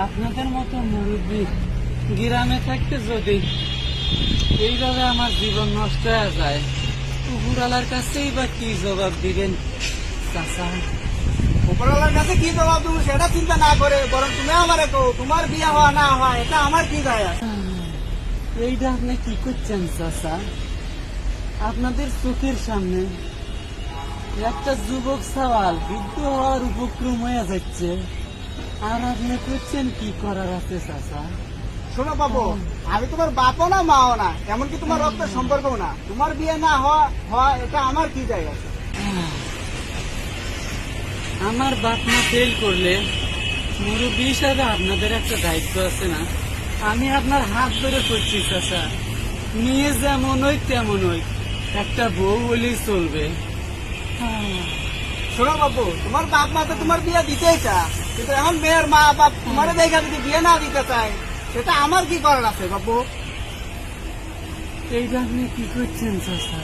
আপনাদের মতো মুরব্বী গ্রামে থাকতে যদি এইভাবে আমার জীবন নষ্ট হয়ে যায়, উপরালার কাছেই বা কি জবাব দিবেন চাচা? উপরওয়ালার কাছে কি জবাব দেবো সেটা চিন্তা না করে বরং তুমি আমারে কো তোমার বিয়ে হওয়া না হয় এটা আমার কি যায় আসে? এইটা আপনি কি করছেন চাচা? আপনাদের চোখের সামনে একটা যুবক সওয়াল বৃদ্ধ হওয়ার উপক্রম হয়ে যাচ্ছে, আর আপনি করছেন কি করার আছে চাচা? শোনো বাবু, আমি তোমার বাপও না মাও না, এমনকি তোমার রক্তের সম্পর্কও না। তোমার বিয়ে না হওয়া এটা আমার কি যায় আসে? আমার বাপ মা ফেল করলে মুরব্বী হিসাবে আপনাদের একটা দায়িত্ব আছে না? আমি আপনার হাত ধরে করছি চাচা, মেয়ে যেমন হই তেমন হই, একটা বউ বলেই চলবে। শোনো বাবু, তোমার বাপ মা তো তোমার বিয়ে দিতেই চায়, কিন্তু এখন মেয়ের মা বাপ তোমার দেখা যদি বিয়ে না দিতে চায় সেটা আমার কি করার আছে বাবু? এইটা আপনি কি করছেন চাচা?